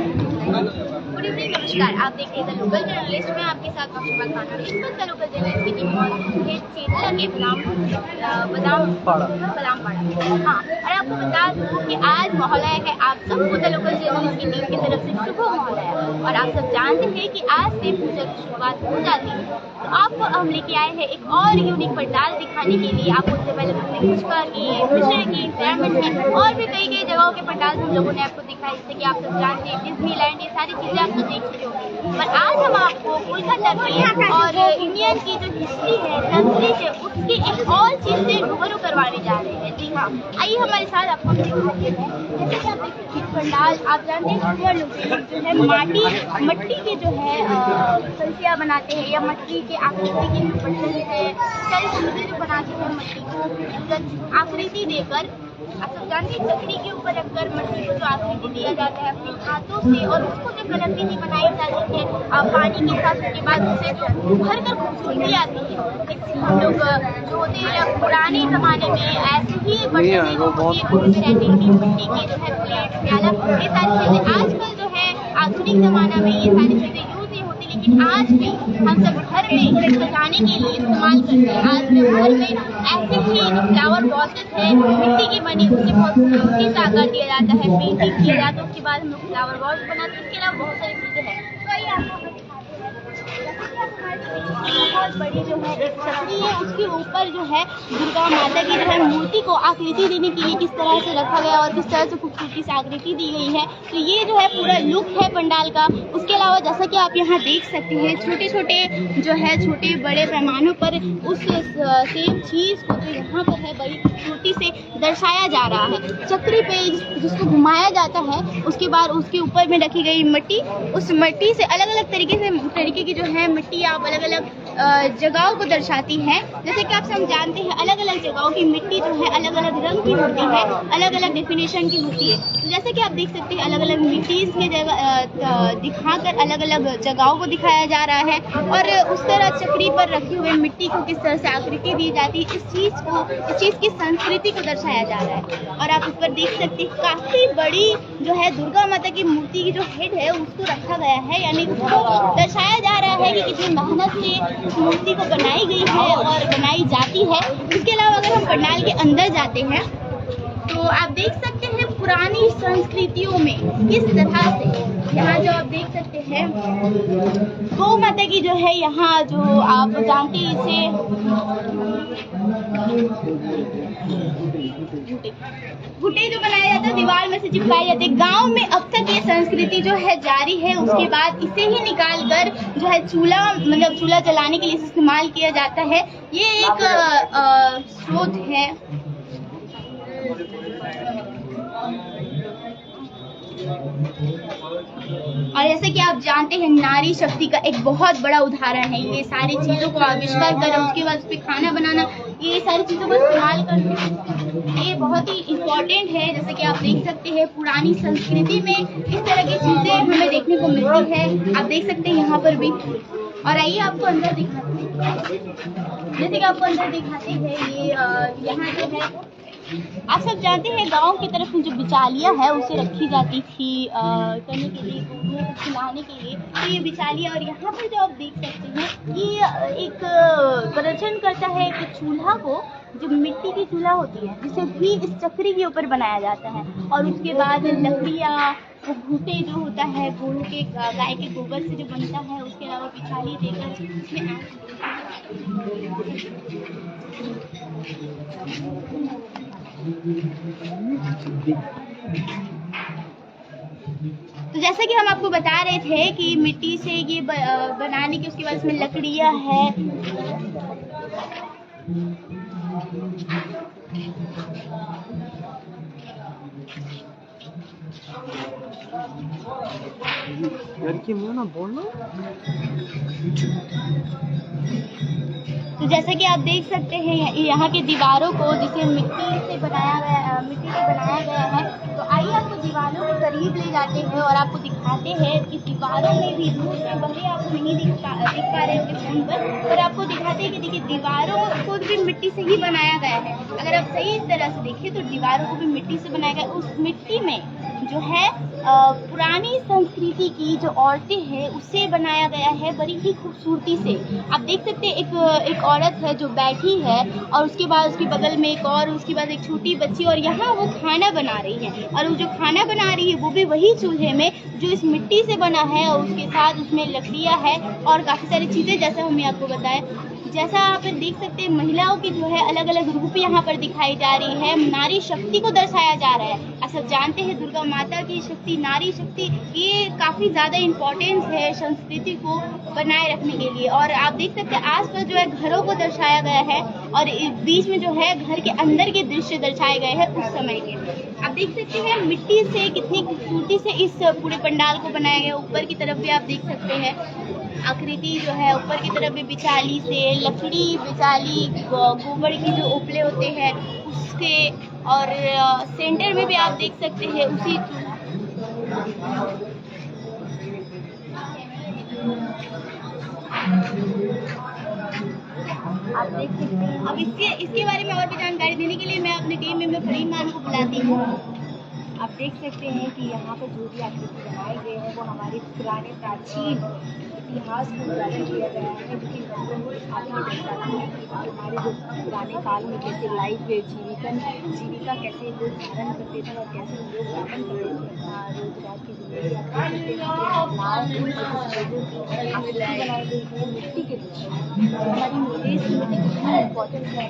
Good evening, नमस्कार। आप देख रहे हैं द लोकल जर्नलिस्ट में आपके साथ मुशीबत खाना। इस वक्त द लोकल जर्नलिस्ट की टीम मौजूद है चेतला के बादाम पाड़ा। हाँ, और आपको बता दूँ कि आज महोलय है आप सबको द लोकल जर्नलिस्ट की टीम की तरफ से शुभ महोलय, और आप सब जानते हैं कि आज से पूजा की शुरुआत हो जाती है। तो आपको हम लेके आए हैं एक और यूनिक पंडाल दिखाने के लिए। आपको उससे पहले हमने पुष्कर की, फिशर की, पिरामिड की और भी कई जगहों के पंडाल हम लोगों ने आपको दिखाए, जैसे कि आप सब जानते हैं डिज्नीलैंड, ये सारी चीजें आप तो देख चुके होंगे। पर आज हम आपको कोलकाता की और इंडियन की जो हिस्ट्री है, संस्कृति है, उसकी एक और चीज से रूबरू करवाने जा रहे हैं। जी हाँ, आइए हमारे साथ आपको दिखाते हैं। जैसे कि आप देखते हैं पंडाल, आप जानते हैं पूरा लोग जो है मट्टी के जो है कलसियाँ बनाते हैं, या मट्टी के आकृति के बर्तन से कई चीजें जो बनाते हैं मट्टी को खूबसूरत आकृति देकर। आप सब जानते हैं चक्री के ऊपर रखकर मट्टी को जो आकृति दिया जाता है अपने हाथों से, और उसको जो कलाकृति बनाई जाती है पानी के साथ, उसके बाद उससे जो भर कर खूबसूरती आती है। हम लोग जो होते हैं पुराने जमाने में ऐसे ही बर्तन रहती थी, मिट्टी के जो है प्लेट, प्याला, ये सारी चीजें। आजकल जो है आधुनिक जमाना में ये सारी चीजें यूज नहीं होती, लेकिन आज भी हम सब घर में सजाने के लिए इस्तेमाल करते हैं। आज भी घर में ऐसे ही फ्लावर वॉसेस है मिट्टी की बनी, उसके बहुत खूबसूरती से आकार दिया जाता है, पेंटिंग किया जाता है, उसके बाद हम लोग फ्लावर वॉस बनाते हैं। इसके अलावा बहुत सारी चीजें हैं। तो आइए आपको बहुत बड़ी जो है एक चक्री है, उसके ऊपर जो है दुर्गा माता की जो है मूर्ति को आकृति देने के लिए किस तरह से रखा गया और किस तरह से खूबसूरती से आकृति दी गई है। तो ये जो है पूरा लुक है पंडाल का। उसके अलावा जैसा कि आप यहाँ देख सकते हैं, छोटे छोटे जो है छोटे बड़े पैमानों पर उस सेम चीज़ को जो यहाँ पर है बड़ी खूबसूरती से दर्शाया जा रहा है। चक्री पे जिसको घुमाया जाता है, उसके बाद उसके ऊपर में रखी गई मिट्टी, उस मिट्टी से अलग अलग तरीके की जो है मिट्टी आप अलग अलग जगहों को दर्शाती है। जैसे कि आप सब जानते हैं अलग अलग जगहों की मिट्टी जो है अलग अलग रंग की होती है, अलग अलग डेफिनेशन की होती है। तो जैसे कि आप देख सकते हैं अलग अलग मिट्टीज के जगह दिखाकर अलग अलग जगहों को दिखाया जा रहा है, और उस तरह चक्री पर रखी हुई मिट्टी को किस तरह से आकृति दी जाती है, इस चीज़ की संस्कृति को दर्शाया जा रहा है। और आप ऊपर देख सकते हैं काफ़ी बड़ी जो है दुर्गा माता की मूर्ति की जो हेड है उसको रखा गया है, यानी उसको दर्शाया जा रहा है कि कितनी मेहनत से उस मूर्ति को बनाई गई है और बनाई जाती है। इसके अलावा अगर हम पंडाल के अंदर जाते हैं तो आप देख सकते हैं पुरानी संस्कृतियों में किस तरह से यहाँ जो आप देख सकते हैं गौ माता की जो है, यहाँ जो आप जानते हैं इसे घुटे जो बनाया जाता है दीवार में से चिपकाए जाते हैं। गांव में अब तक ये संस्कृति जो है जारी है। उसके बाद इसे ही निकाल कर जो है चूल्हा जलाने के लिए इस्तेमाल किया जाता है। ये एक स्रोत है। और जैसे कि आप जानते हैं नारी शक्ति का एक बहुत बड़ा उदाहरण है। ये सारी चीज़ों को आविष्कार करना, उसके बाद उस पर खाना बनाना, ये सारी चीज़ों को इस्तेमाल करना ये बहुत ही इम्पोर्टेंट है। जैसे कि आप देख सकते हैं पुरानी संस्कृति में इस तरह की चीज़ें हमें देखने को मिलती है। आप देख सकते हैं यहाँ पर भी। और आइए आपको अंदर दिखाते हैं। जैसे कि आपको अंदर दिखाते हैं ये यहाँ जो है आप सब जानते हैं गांव की तरफ में जो बिचालियाँ है उसे रखी जाती थी करने के लिए, खिलाने के लिए। तो ये बिचालियाँ, और यहाँ पर जो आप देख सकते हैं ये एक प्रदर्शन करता है एक चूल्हा को, जो मिट्टी की चूल्हा होती है जिसे भी इस चक्री के ऊपर बनाया जाता है। और उसके बाद लकड़ियाँ, वो घूटे जो होता है गोरू के गाय के गोबर से जो बनता है, उसके अलावा बिचाली देकर उसमें तो जैसे कि हम आपको बता रहे थे कि मिट्टी से ये बनाने की, उसके बाद इसमें लकड़ियाँ है। तो जैसे कि आप देख सकते हैं यहाँ की दीवारों को, जिसे मिट्टी से बनाया गया है। तो आइए आपको दीवारों के करीब ले जाते हैं और आपको दिखाते हैं कि दीवारों में भी दूर से भले आपको नहीं दिख पा रहे होंगे फोन पर आपको दिखाते हैं कि देखिए दीवारों को भी मिट्टी से ही बनाया गया है। अगर आप सही तरह से देखें तो दीवारों को भी मिट्टी से बनाया गया। उस मिट्टी में जो है पुरानी संस्कृति की जो औरतें हैं उससे बनाया गया है बड़ी ही खूबसूरती से। आप देख सकते हैं एक औरत है जो बैठी है और उसके बाद उसके बगल में एक और, उसके बाद एक छोटी बच्ची, और यहाँ वो खाना बना रही है। और वो जो खाना बना रही है वो भी वही चूल्हे में जो इस मिट्टी से बना है, और उसके साथ उसमें लकड़ियाँ है और काफ़ी सारी चीज़ें, जैसा हमने आपको बताया। जैसा आप देख सकते हैं महिलाओं की जो है अलग अलग रूप यहाँ पर दिखाई जा रही है। नारी शक्ति को दर्शाया जा रहा है। आप सब जानते हैं दुर्गा माता की शक्ति, नारी शक्ति, ये काफ़ी ज़्यादा इम्पोर्टेंस है संस्कृति को बनाए रखने के लिए। और आप देख सकते हैं आसपास जो है घरों को दर्शाया गया है, और बीच में जो है घर के अंदर के दृश्य दर्शाए गए हैं उस समय के। आप देख सकते हैं मिट्टी से कितनी खूबसूरती से इस पूरे पंडाल को बनाया गया। ऊपर की तरफ भी आप देख सकते हैं आकृति जो है ऊपर की तरफ भी बिचाली से, लकड़ी बिचाली, गोबर की जो उपले होते हैं उससे, और सेंटर में भी आप देख सकते हैं उसी आप देख सकते हैं। अब इसके बारे में और भी जानकारी देने के लिए मैं अपने टीम मेंबर फरीन मान को बुलाती हूँ। आप देख सकते हैं कि यहाँ पर जो भी आकृति बनाए गए हैं वो हमारे पुराने प्राचीन इतिहास को उजागर किया गया है, जो कि लोगों को दिखाने की दर्शाती है कि हमारे जो पुराने काल में कैसे लाइफ जीविका कैसे लोग धारण करते थे और कैसे लोग यापन करते थे रोजगार की जिंदगी। आकृति बनाई गई है मिट्टी के द्वारा। हमारी देश की मिट्टी कितनी इम्पोर्टेंट है।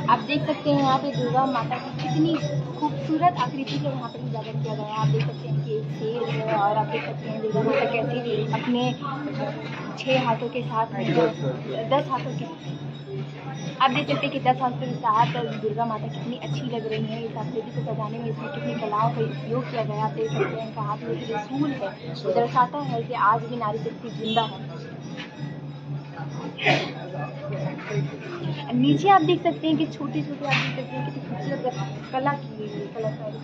आप देख सकते हैं यहाँ पे दुर्गा माता की कितनी खूबसूरत आकृति को यहाँ पर उजागर किया गया है। आप देख सकते हैं कि एक शेर है, और आप देख सकते हैं दुर्गा माता कैसे अपने 6 हाथों के साथ 10 हाथों के आप देख सकते हैं कि 10 हाथों के साथ दुर्गा माता कितनी अच्छी लग रही है। इस आकृति को सजाने में इसमें कितनी कलाओं का उपयोग किया गया। आप देख सकते हैं इनका हाथ में जो त्रिशूल है वो दर्शाता है कि आज भी नारी शक्ति जिंदा है। नीचे आप देख सकते हैं कि छोटे छोटे आप देख सकते हैं कितनी खूबसूरत कला की गई है, कलाकारी।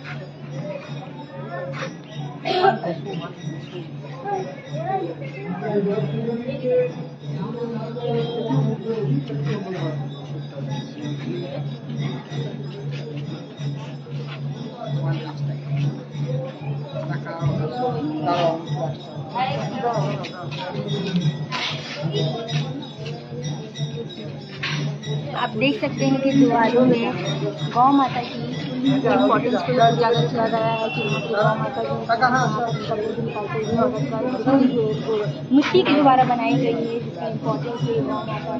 आप देख सकते हैं कि दीवारों में गौ माता की इम्पोर्टेंस को उजागर किया गया है कि यहाँ की गौ माता की निकालते हुए मिट्टी के द्वारा बनाई गई है, जिसका इम्पोर्टेंस है गौ माता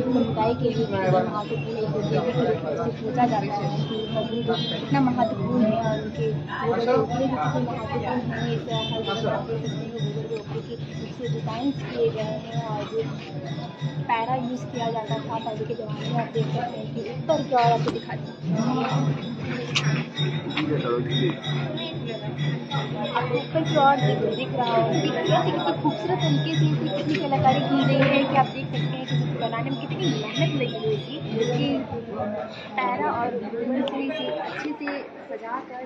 समुदाय के लिए महत्वपूर्ण पूजा जाता है कि कितना महत्वपूर्ण है और उनके महत्वपूर्ण है। इससे डिज़ाइंस किए गए हैं और जो पैरा यूज़ किया जाता था पहले के ज़माने में। आप देख सकते हैं कि ऊपर की ओर आपको दिखाते आपको ऊपर की ओर दिख रहा है कि कैसे कितनी खूबसूरत तरीके से इसकी कितनी कलाकारी की गई है कि आप देख सकते हैं कि बनाने में कितनी मेहनत लगी हुई थी कि पैरा और लकड़ी से अच्छे से सजा कर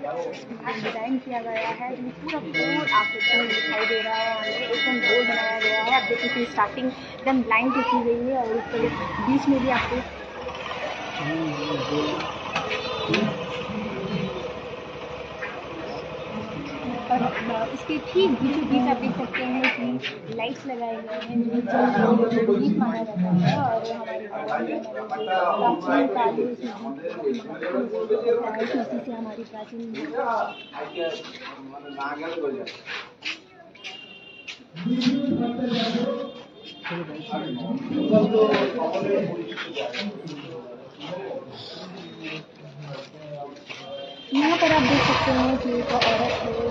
डिज़ाइन किया गया है। जो पूरा गोल आकृति में दिखाई दे रहा है, हमें एकदम गोल बनाया गया है। आप देख सकते हैं स्टार्टिंग एकदम लाइन से की गई है और उसके बीच में भी आपको और इसके ठीक बीचों बीच आप देख सकते हैं कि लाइट्स लगाए गए हैं जो दीप माना जाता है। और हमारे प्राचीन काल में इसी से हमारी प्राचीन यहाँ पर आप देख सकते हैं कि एक औरत है जो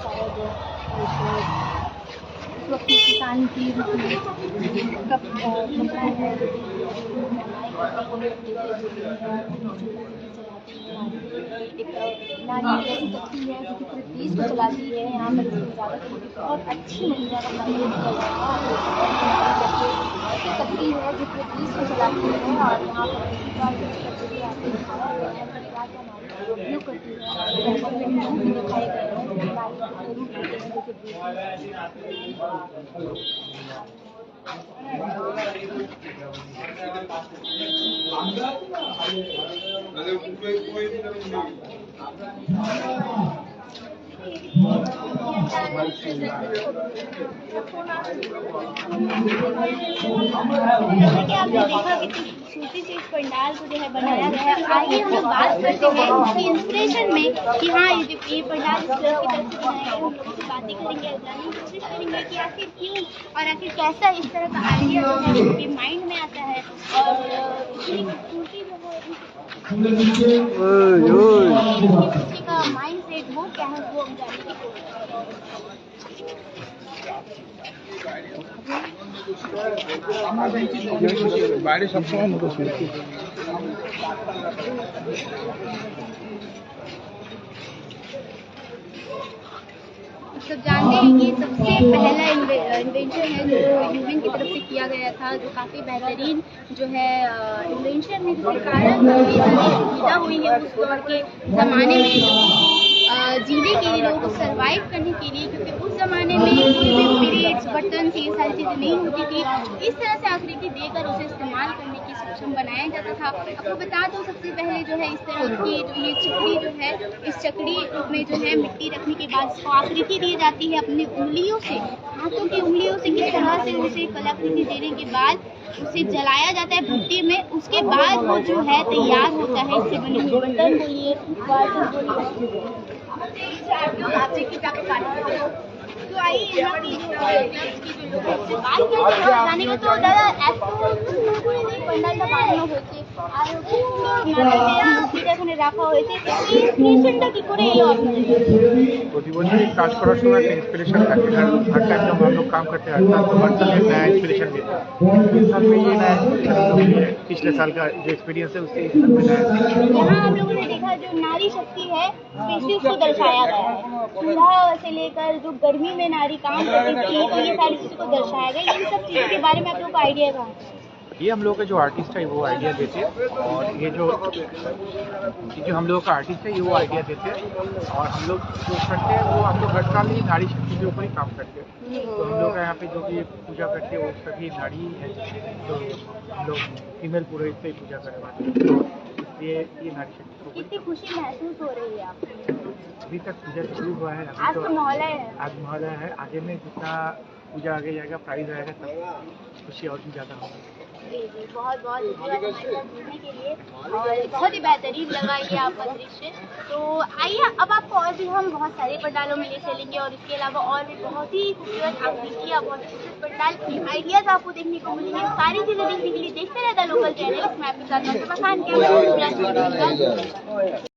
शायद उस वक्त किसान की कपड़ा है एक नारी ऐसी शक्ति है जो कि पूरे देश को चलाती है। यहाँ पर इसकी ज़्यादा बहुत अच्छी महिला का कार्य किया जाएगा। ऐसी शक्ति है जो पूरे देश को चलाती है और यहाँ पर उपयोग करती है। भी दिखाए गए हैं नारी रूप जैसे कि आपने देखा कितनी खूबसूरती से इस पंडाल को जो है बनाया गया है। आइए हम लोग बात करते हैं उसकी इंस्पिरेशन में कि हाँ ये पंडाल इस क्लब की तरफ से बनाया है। हम लोगों से बातें करेंगे, जानने की कोशिश करेंगे कि आखिर क्यों और आखिर कैसा इस तरह का आइडिया जो है उनके माइंड में आता है और इतनी खूबसूरती जो है बच्चे का माइंड सेट वो क्या है वो हम जानने की कोशिश বাইরে সবসময় মতো শুনছি सब जानते हैं कि सबसे पहला इन्वेंशन है जो ह्यूमन की तरफ से किया गया था, जो काफ़ी बेहतरीन जो है इन्वेंशन है जिसके कारण काफ़ी सारी सुविधा हुई है उस दौर के ज़माने में जीने के लिए, लोगों को सर्वाइव करने के लिए, क्योंकि उस ज़माने में कोई भी पीरियड्स बर्तन ये सारी चीज़ें नहीं होती थी। इस तरह से आकृति देकर उसे इस्तेमाल करने की सक्षम बनाया जाता था। आपको बता दो सबसे पहले जो है इस तरह की जो ये चकड़ी जो है, इस चकड़ी में जो है मिट्टी रखने के बाद इसको आकृति दी जाती है अपनी उंगलियों से, हाथों की उंगलियों से किस तरह से उसे कलाकृति देने के बाद उसे जलाया जाता है भट्टी में। उसके बाद वो जो है तैयार होता है। इससे बने हुए बर्तन बोलिए, तो आइए यहाँ की जो लोगों से बात करते हैं जानेंगे। तो दादा पंडालটা বানানো হয়েছে আর এখানে রাখা হয়েছে, এই ইনস্পিরেশনটা কি করে এলো আপনাদের? প্রতি বছরই কাজ করার সময় একটা ইন্সপিরেशन থাকে। हर टाइम जब हम लोग काम करते हैं तो हर साल एक नया इंस्पिरेशन मिलता है। इस साल में ये नया इंस्पिरेशन पिछले साल का जो एक्सपीरियंस है उससे इस साल में नया। यहाँ हम लोगों ने देखा जो नारी शक्ति है स्पेशली उसको दर्शाया गया है। सुबह से लेकर जो गर्मी में नारी काम करती थी तो ये सारी चीज़ों को दर्शाया गया। इन सब चीज़ों के बारे में आप लोग को आइडिया कहाँ है? ये हम लोग का जो आर्टिस्ट है वो आइडिया देते हैं और ये जो हम लोग का आर्टिस्ट है ये वो आइडिया देते हैं और हम लोग जो करते हैं वो हम लोग हर साल ही नारी शक्ति के ऊपर ही काम करते हैं। तो हम लोग यहाँ पे जो भी पूजा करते हैं वो सभी नारी है, तो हम लोग फीमेल पुरोहित से पूजा करवाते हैं। तो इसलिए ये नारी शक्ति को कितनी खुशी महसूस हो रही है आपको? अभी तक पूजा शुरू हुआ है, आज तो मोहल्ला है, आज मोहल्ला है। आगे में जितना पूजा आगे जाएगा, प्राइज आएगा, तब खुशी और भी ज़्यादा होगी। जी जी, बहुत बहुत धन्यवाद हमारे साथ जुड़ने के लिए और बहुत ही बेहतरीन लगा ये आपका दृश्य। तो आइए अब आपको और भी हम बहुत सारे पंडालों में ले चलेंगे और इसके अलावा और भी बहुत ही खूबसूरत आकृतियाँ, बहुत खूबसूरत पंडाल आइडियाज़ आपको देखने को मिलेंगे। सारी चीज़ें देखने के लिए देखते रहता लोकल चैनल। इसमें आपके साथ